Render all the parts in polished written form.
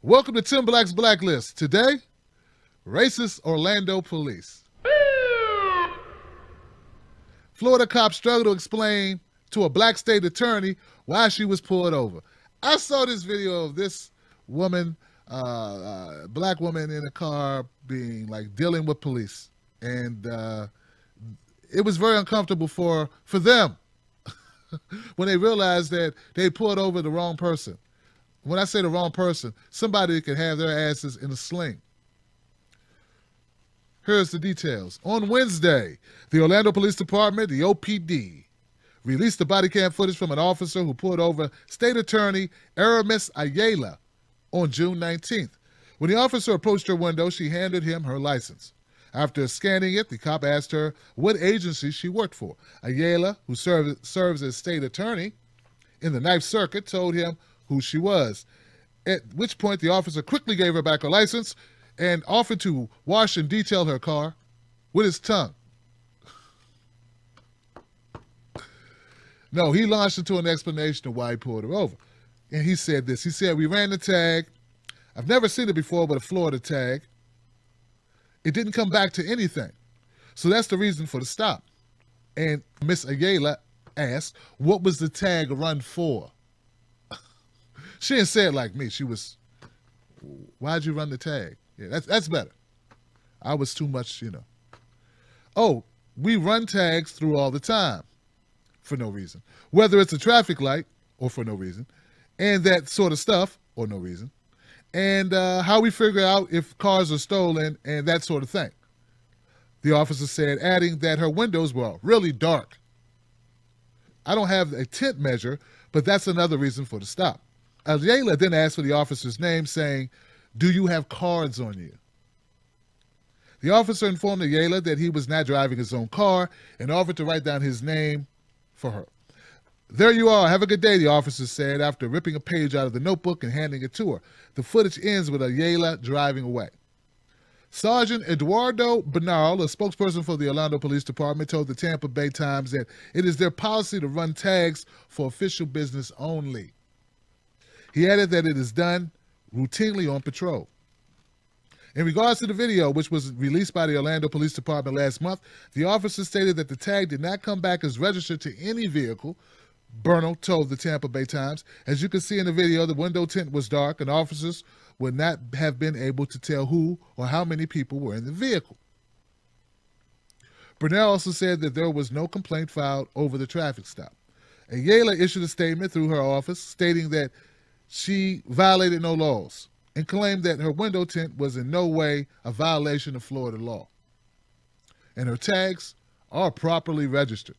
Welcome to Tim Black's Blacklist. Today, racist Orlando police. Florida cops struggle to explain to a black state attorney why she was pulled over. I saw this video of this woman, black woman in a car being dealing with police. And it was very uncomfortable for them when they realized that they pulled over the wrong person. When I say the wrong person, somebody could have their asses in a sling. Here's the details. On Wednesday, the Orlando Police Department, the OPD, released the body cam footage from an officer who pulled over State Attorney Aramis Ayala on June 19th. When the officer approached her window, she handed him her license. After scanning it, the cop asked her what agency she worked for. Ayala, who serves as state attorney in the Ninth Circuit, told him who she was, at which point the officer quickly gave her back her license and offered to wash and detail her car with his tongue. No, he launched into an explanation of why he pulled her over. And he said this. He said, "We ran the tag. I've never seen it before, but a Florida tag. It didn't come back to anything. So that's the reason for the stop." And Miss Ayala asked, "What was the tag run for?" She didn't say it like me. She was, "Why'd you run the tag?" Yeah, that's better. I was too much, "Oh, we run tags through all the time for no reason. Whether it's a traffic light or for no reason, and that sort of stuff or no reason, and how we figure out if cars are stolen and that sort of thing," the officer said, adding that her windows were really dark. "I don't have a tint measure, but that's another reason for the stop." Ayala then asked for the officer's name, saying, "Do you have cards on you?" The officer informed Ayala that he was not driving his own car and offered to write down his name for her. "There you are. Have a good day," the officer said after ripping a page out of the notebook and handing it to her. The footage ends with Ayala driving away. Sergeant Eduardo Bernal, a spokesperson for the Orlando Police Department, told the Tampa Bay Times that it is their policy to run tags for official business only. He added that it is done routinely on patrol. In regards to the video, which was released by the Orlando Police Department last month, the officer stated that the tag did not come back as registered to any vehicle. Bernal told the Tampa Bay Times, "As you can see in the video, the window tint was dark and officers would not have been able to tell who or how many people were in the vehicle." Bernal also said that there was no complaint filed over the traffic stop. Ayala issued a statement through her office stating that she violated no laws and claimed that her window tint was in no way a violation of Florida law. And her tags are properly registered.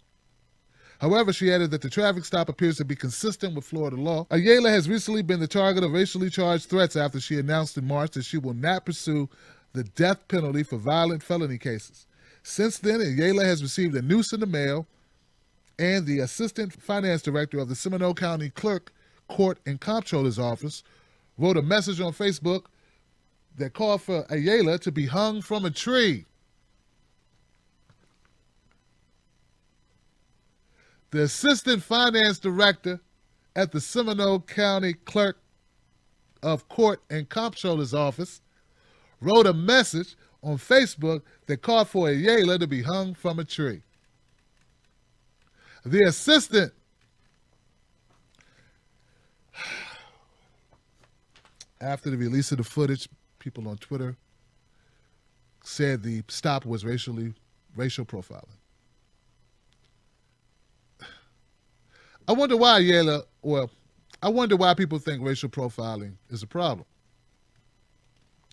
However, she added that the traffic stop appears to be consistent with Florida law. Ayala has recently been the target of racially charged threats after she announced in March that she will not pursue the death penalty for violent felony cases. Since then, Ayala has received a noose in the mail, and the assistant finance director of the Seminole County Clerk, Court, and Comptroller's Office wrote a message on Facebook that called for Ayala to be hung from a tree. The assistant finance director at the Seminole County Clerk of Court and Comptroller's Office wrote a message on Facebook that called for Ayala to be hung from a tree. The assistant After the release of the footage, people on Twitter said the stop was racial profiling. I wonder why I wonder why people think racial profiling is a problem.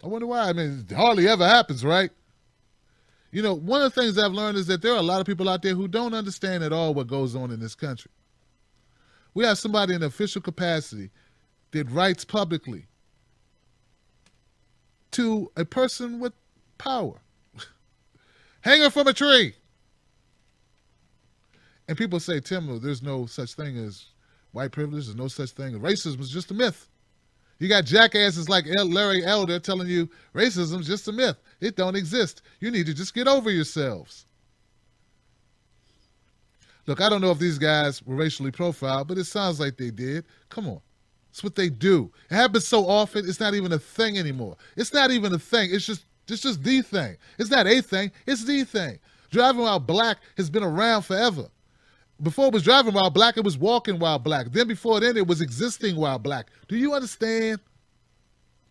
I wonder why. I mean, it hardly ever happens, right? One of the things I've learned is that there are a lot of people out there who don't understand at all what goes on in this country. We have somebody in official capacity that writes publicly to a person with power. Hang her from a tree. And people say, "Tim, there's no such thing as white privilege. There's no such thing. Racism is just a myth." You got jackasses like Larry Elder telling you racism is just a myth. It don't exist. You need to just get over yourselves. Look, I don't know if these guys were racially profiled, but it sounds like they did. Come on. That's what they do. It happens so often, it's not even a thing anymore. It's not even a thing. It's just the thing. It's not a thing. It's the thing. Driving while black has been around forever. Before it was driving while black, it was walking while black. Then before then, it was existing while black. Do you understand?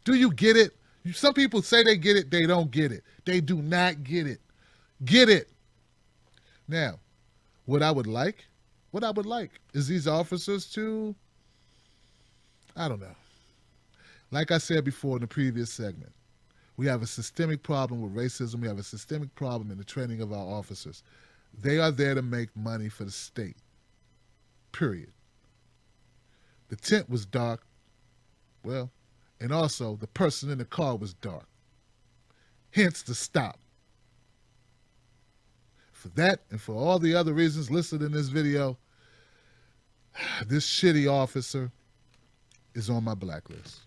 Do you get it? Some people say they get it. They don't get it. They do not get it. Get it. Now, what I would like is these officers to, I don't know. Like I said before in the previous segment, we have a systemic problem with racism. We have a systemic problem in the training of our officers. They are there to make money for the state, period. The tent was dark, well, and also the person in the car was dark. Hence the stop. For that and for all the other reasons listed in this video, this shitty officer is on my blacklist.